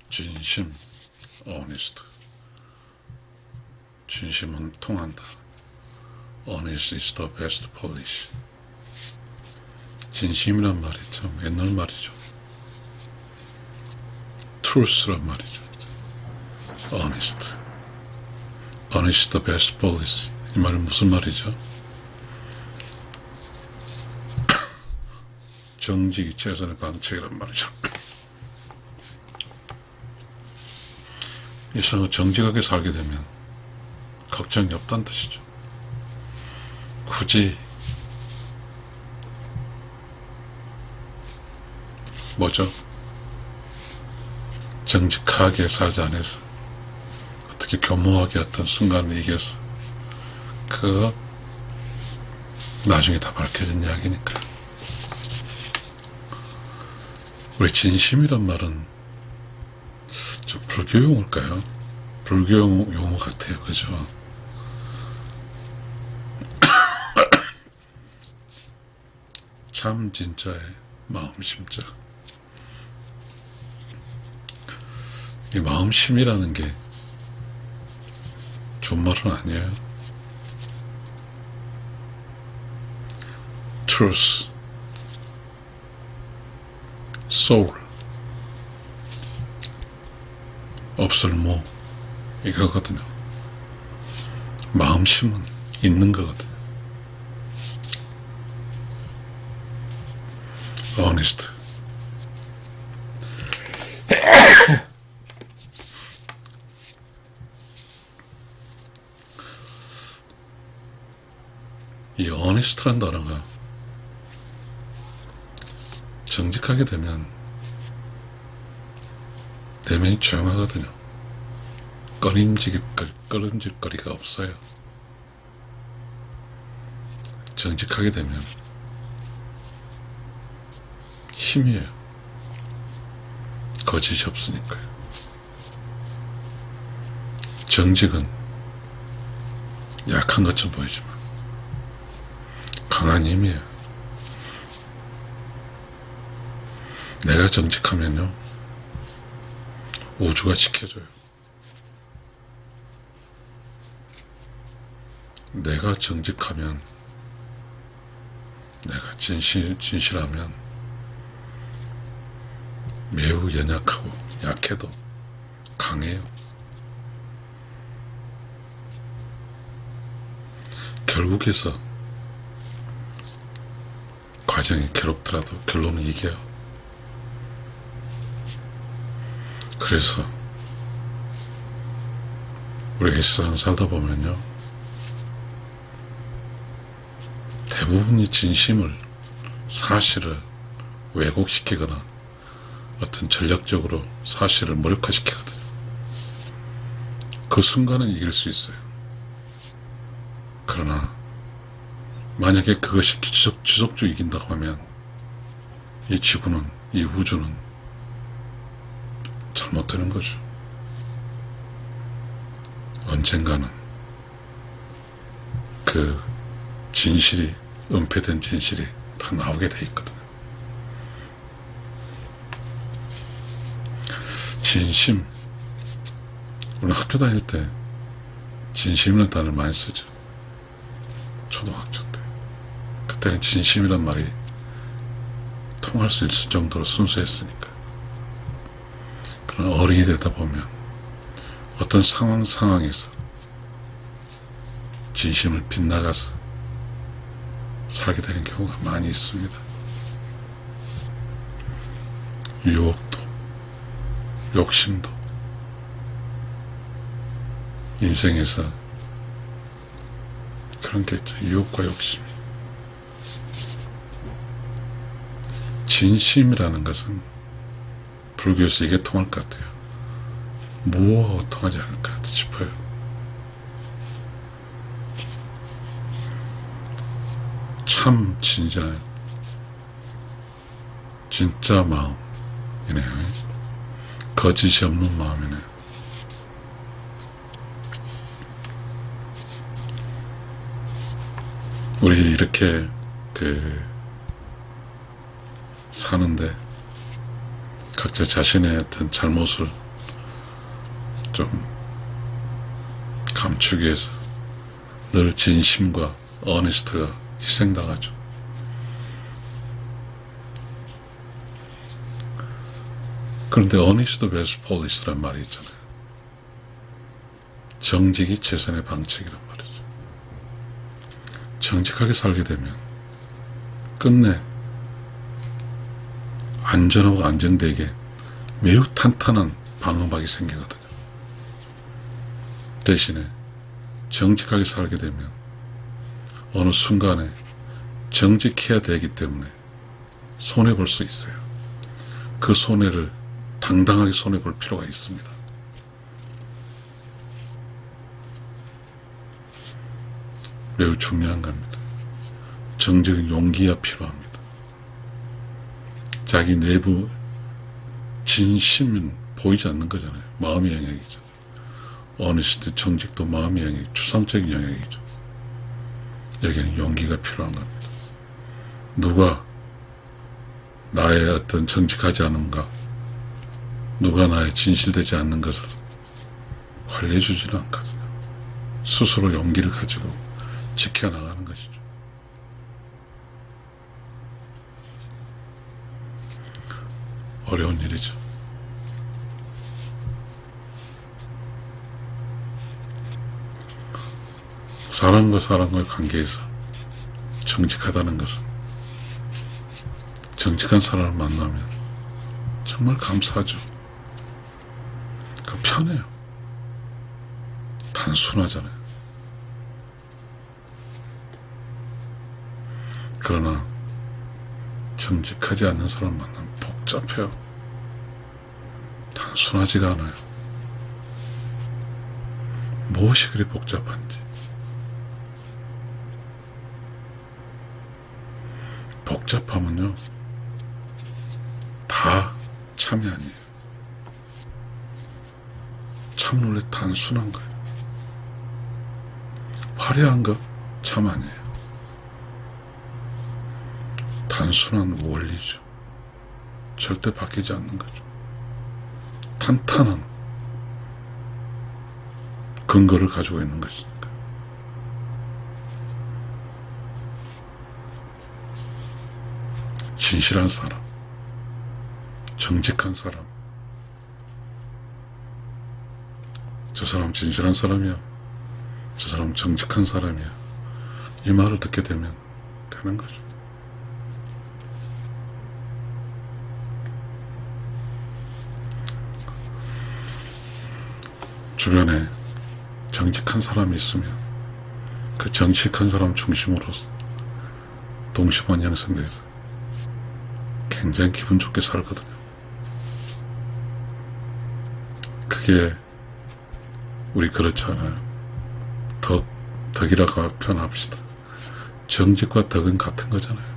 진심, honest. 진심은 통한다. Honest is the best policy. 진심이란 말이 참 옛날 말이죠. Truth란 말이죠. Honest. Honest is the best policy. 이 말은 무슨 말이죠? 정직이 최선의 방책이란 말이죠. 그래서 정직하게 살게 되면 걱정이 없다는 뜻이죠. 굳이 뭐죠? 정직하게 살지 않아서 어떻게 교묘하게 어떤 순간을 이겨서 그거 나중에 다 밝혀진 이야기니까. 우리 진심이란 말은 좀 불교 용어일까요? 불교 용어 같아요. 그죠? 참 진짜의 마음심자. 이 마음심이라는 게 존말은 아니에요. Truth, Soul, 없을모 이거거든요. 마음심은 있는 거거든요. Honest. 이 honest란 단어가 정직하게 되면 내면이 조용하거든요. 꺼림직거리가 없어요. 정직하게 되면 힘이에요. 거짓이 없으니까요. 정직은 약한 것처럼 보이지만 강한 힘이에요. 내가 정직하면요, 우주가 지켜줘요. 내가 정직하면, 내가 진실하면 매우 연약하고 약해도 강해요. 결국에서 과정이 괴롭더라도 결론은 이겨요. 그래서 우리가 이 세상 살다 보면요, 대부분이 진심을, 사실을 왜곡시키거나 어떤 전략적으로 사실을 무력화시키거든요. 그 순간은 이길 수 있어요. 그러나 만약에 그것이 지속적으로 이긴다고 하면 이 지구는, 이 우주는 잘못되는 거죠. 언젠가는 그 진실이, 은폐된 진실이 다 나오게 돼 있거든요. 진심. 우리는 학교 다닐 때 진심이라는 단어를 많이 쓰죠. 초등학교 때. 그때는 진심이란 말이 통할 수 있을 정도로 순수했으니까. 그러나 어른이 되다 보면 어떤 상황에서 진심을 빗나가서 살게 되는 경우가 많이 있습니다. 유혹도, 욕심도, 인생에서 그런 게 있죠. 유혹과 욕심이. 진심이라는 것은 불교에서 이게 통할 것 같아요. 무엇하고 통하지 않을까 싶어요. 참 진짜 마음이네요. 거짓이 없는 마음이네요. 우리 이렇게 사는데 각자 자신의 어떤 잘못을 좀 감추기 위해서 늘 진심과 어니스트가 희생당하죠. 그런데 어니스트 베스트 폴리스란 말이 있잖아요. 정직이 최선의 방책이란 말이죠. 정직하게 살게 되면 끝내 안전하고 안정되게 매우 탄탄한 방어막이 생기거든요. 대신에 정직하게 살게 되면 어느 순간에 정직해야 되기 때문에 손해볼 수 있어요. 그 손해를 당당하게 손해볼 필요가 있습니다. 매우 중요한 겁니다. 정직은 용기가 필요합니다. 자기 내부 진심은 보이지 않는 거잖아요. 마음의 영역이죠. 어니스트 정직도 마음의 영역, 추상적인 영역이죠. 여기는 용기가 필요한 겁니다. 누가 나의 어떤 정직하지 않음과 누가 나의 진실되지 않는 것을 관리해주지는 않거든요. 스스로 용기를 가지고 지켜나가는 것이죠. 어려운 일이죠. 사람과 사람과의 관계에서 정직하다는 것은 정직한 사람을 만나면 정말 감사하죠. 그 편해요. 단순하잖아요. 그러나 정직하지 않는 사람 만나면 복잡해요. 단순하지가 않아요. 무엇이 그리 복잡한지. 복잡하면요, 다 참이 아니에요. 참 원래 단순한 거예요. 화려한 거 참 아니에요. 단순한 원리죠. 절대 바뀌지 않는 거죠. 탄탄한 근거를 가지고 있는 것이니까. 진실한 사람, 정직한 사람, 저 사람 진실한 사람이야, 저 사람 정직한 사람이야, 이 말을 듣게 되면 되는 거죠. 주변에 정직한 사람이 있으면 그 정직한 사람 중심으로 동심원 형성돼서 굉장히 기분 좋게 살거든요. 그게 우리 그렇지 않아요. 덕이라고 표현합시다. 정직과 덕은 같은 거잖아요.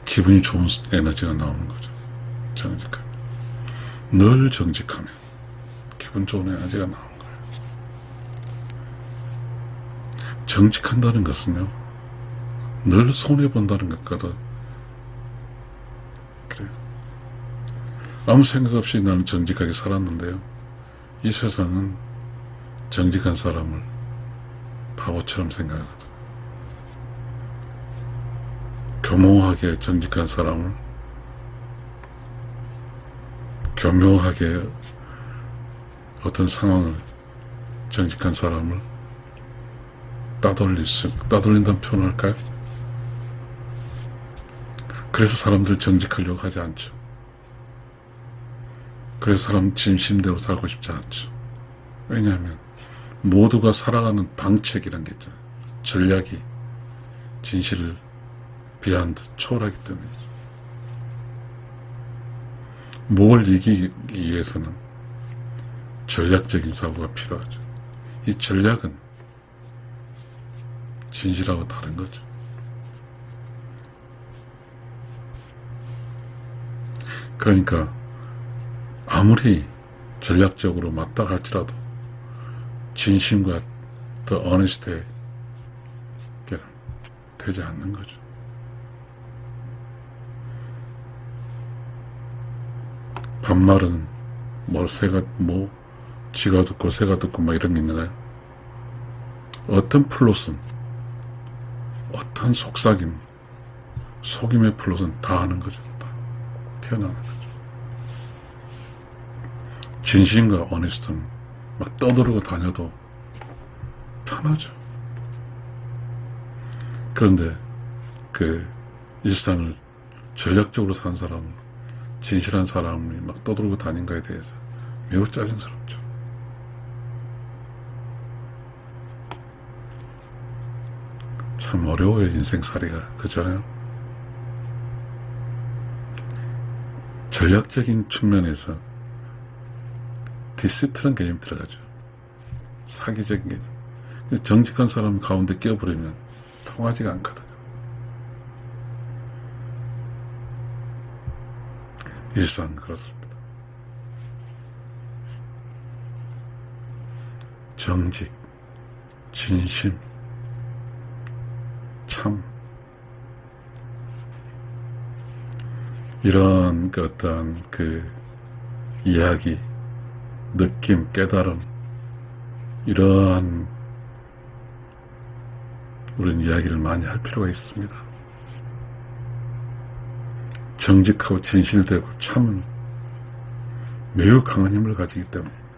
기분이 좋은 에너지가 나오는 거죠. 정직하면. 늘 정직하면 기분 좋은 에너지가 나오는 거예요. 정직한다는 것은요, 늘 손해본다는 것과도 그래요. 아무 생각 없이 나는 정직하게 살았는데요, 이 세상은 정직한 사람을 바보처럼 생각하거든. 교묘하게 정직한 사람을 교묘하게 어떤 상황을 정직한 사람을 따돌린다는 표현을 할까요? 그래서 사람들 정직하려고 하지 않죠. 그래서 사람 진심대로 살고 싶지 않죠. 왜냐하면 모두가 살아가는 방책이란 게 있잖아요. 전략이 진실을 비하한듯 초월하기 때문이죠. 뭘 이기기 위해서는 전략적인 사고가 필요하죠. 이 전략은 진실하고 다른 거죠. 그러니까 아무리 전략적으로 맞다 할지라도 진심과 더 어니스트에 되지 않는 거죠. 반말은 쥐가 듣고 새가 듣고 막 이런 게 있나요? 어떤 플롯은, 어떤 속삭임, 속임의 플롯은 다 하는 거죠. 다 튀어나오는 거죠. 진심과 어니스트는 막 떠들고 다녀도 편하죠. 그런데 그 일상을 전략적으로 산 사람은, 진실한 사람이 막 떠들고 다닌 거에 대해서 매우 짜증스럽죠. 참 어려워요, 인생살이가. 그렇잖아요. 전략적인 측면에서 디시트라는 개념이 들어가죠. 사기적인 개념. 정직한 사람 가운데 껴버리면 통하지가 않거든요. 일상 그렇습니다. 정직, 진심, 참, 이런 어떤 이야기, 느낌, 깨달음, 이러한 우리는 이야기를 많이 할 필요가 있습니다. 정직하고 진실되고 참은 매우 강한 힘을 가지기 때문입니다.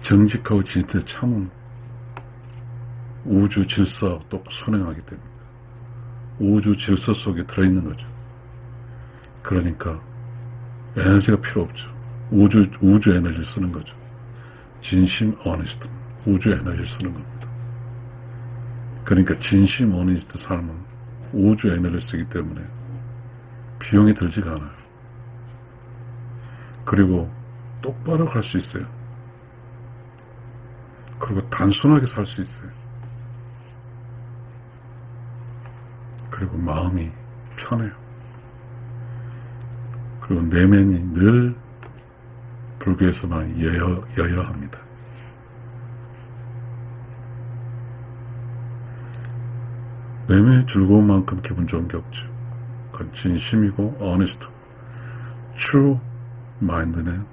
정직하고 진실되고 참은 우주 질서와 또 순행하기 때문입니다. 우주 질서 속에 들어있는 거죠. 그러니까 에너지가 필요 없죠. 우주 에너지를 쓰는 거죠. 진심 어니스트, 우주 에너지를 쓰는 겁니다. 그러니까 진심 어니스트 삶은 우주 에너지를 쓰기 때문에 비용이 들지가 않아요. 그리고 똑바로 갈 수 있어요. 그리고 단순하게 살 수 있어요. 그리고 마음이 편해요. 그리고 내면이 늘 불교에서만 여여합니다. 내면의 즐거운 만큼 기분 좋은 게 없죠. 그건 진심이고 어니스트, true mind네요.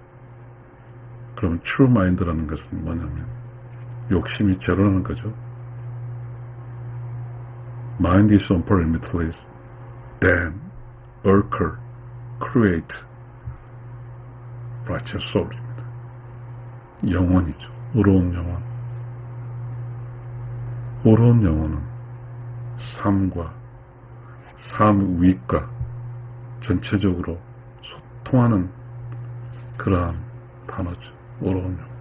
그럼 true mind라는 것은 뭐냐면 욕심이 제로라는 거죠. Mind is unlimitless, then occur, create, righteous soul입니다. 영혼이죠. 의로운 영혼. 의로운 영혼은 삶과 삶의 위익과 전체적으로 소통하는 그러한 단어죠. 의로운 영혼.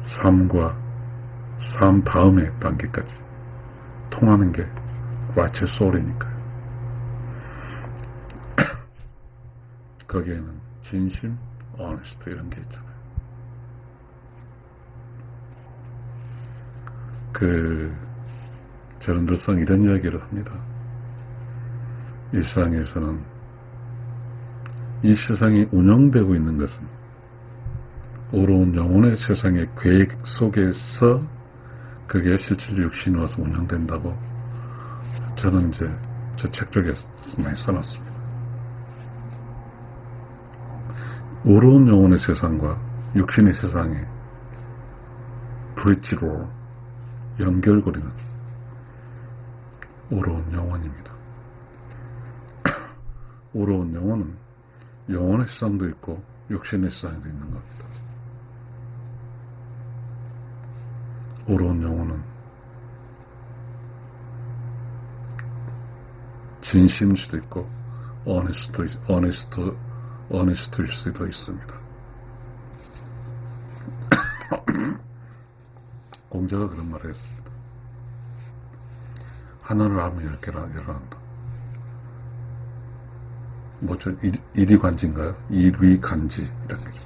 삶과 삶 다음의 단계까지 통하는 게 righteous soul이니까요. 거기에는 진심, honesty 이런 게 있잖아요. 저는 늘상 이런 이야기를 합니다. 일상에서는 이 세상이 운영되고 있는 것은 의로운 영혼의 세상의 계획 속에서 그게 실질로 육신이 와서 운영된다고 저는 이제 저 책 쪽에 많이 써놨습니다. 의로운 영혼의 세상과 육신의 세상의 브릿지로 연결고리는 의로운 영혼입니다. 의로운 영혼은 영혼의 세상도 있고 육신의 세상도 있는 겁니다. 의로운 영혼은 진심일 수도 있고 어니스트일 수도 있습니다. 공자가 그런 말을 했습니다. 하늘을 알면 10개라 열한다. 일위관지인가요? 일위간지 이런 거죠.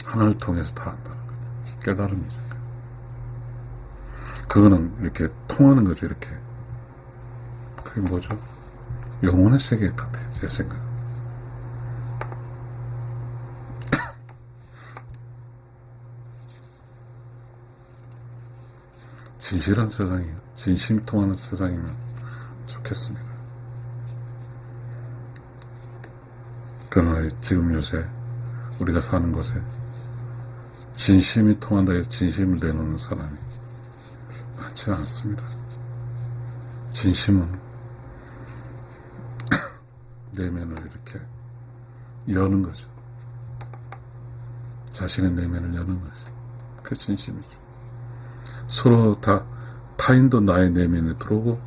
하나를 통해서 다 한다는 거죠. 깨달음이죠. 그거는 이렇게 통하는 거죠. 이렇게. 그게 뭐죠? 영혼의 세계 같아요. 제 생각. 진실한 세상이에요. 진심이 통하는 세상이면 좋겠습니다. 그러나 지금 요새 우리가 사는 곳에 진심이 통한다 해서 진심을 내놓는 사람이 많지 않습니다. 진심은 내면을 이렇게 여는 거죠. 자신의 내면을 여는 거죠. 그 진심이죠. 서로 타인도 나의 내면에 들어오고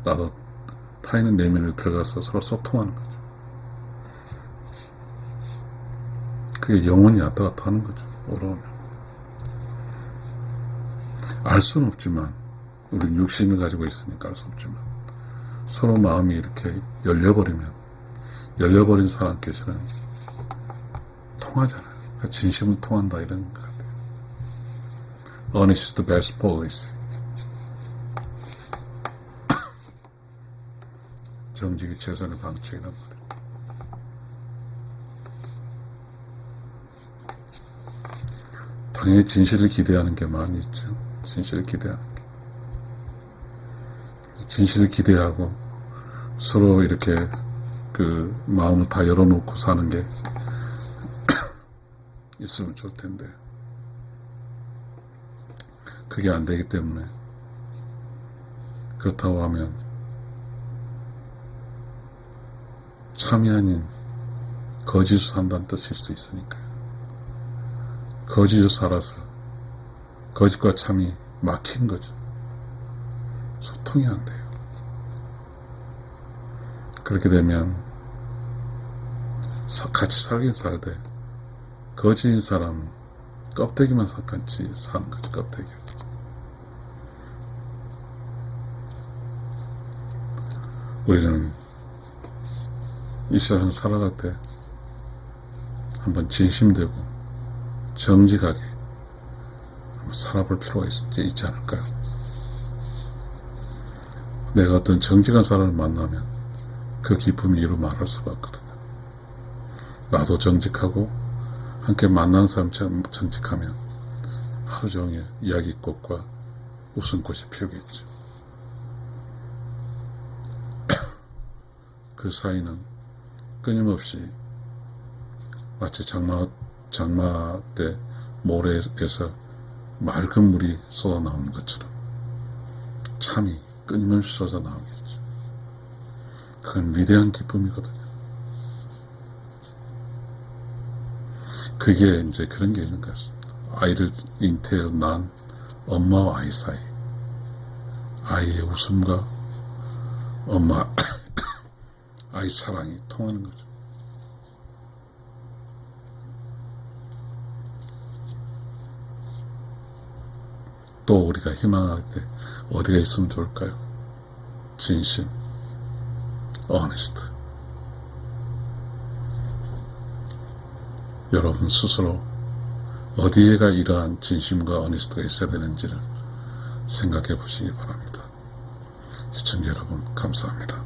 나도 타인의 내면을 들어가서 서로 소통하는 거죠. 그게 영혼이 왔다 갔다 하는 거죠. 어려우면. 알 수는 없지만, 우리는 육신을 가지고 있으니까 알 수 없지만, 서로 마음이 이렇게 열려버린 사람께서는 통하잖아요. 진심을 통한다 이런 것 같아요. Honest is the best policy. 정직이 최선의 방책이란 말이에요. 당연히 진실을 기대하는 게 많이 있죠. 진실을 기대하는 게. 진실을 기대하고 서로 이렇게 그 마음을 다 열어놓고 사는 게 있으면 좋을 텐데 그게 안 되기 때문에 그렇다고 하면 참이 아닌 거짓으로 산다는 뜻일 수 있으니까요. 거짓으로 살아서 거짓과 참이 막힌 거죠. 소통이 안 돼요. 그렇게 되면 같이 살긴 살되 거짓인 사람은 껍데기만 같이 사는 거죠. 껍데기. 우리는 이 세상 살아갈 때 한번 진심되고 정직하게 한번 살아볼 필요가 있지 않을까요? 내가 어떤 정직한 사람을 만나면 그 기쁨이 이루 말할 수가 없거든요. 나도 정직하고 함께 만나는 사람처럼 정직하면 하루 종일 이야기꽃과 웃음꽃이 피우겠죠. 그 사이는 끊임없이 마치 장마 때 모래에서 맑은 물이 쏟아나오는 것처럼 참이 끊임없이 쏟아나오겠죠. 그건 위대한 기쁨이거든요. 그게 이제 그런 게 있는 것 같습니다. 아이를 잉태해서 낳은 엄마와 아이 사이, 아이의 웃음과 엄마, 아이 사랑이 통하는 거죠. 또 우리가 희망할 때 어디가 있으면 좋을까요? 진심, honest. 여러분 스스로 어디에가 이러한 진심과 honest가 있어야 되는지를 생각해 보시기 바랍니다. 시청자 여러분 감사합니다.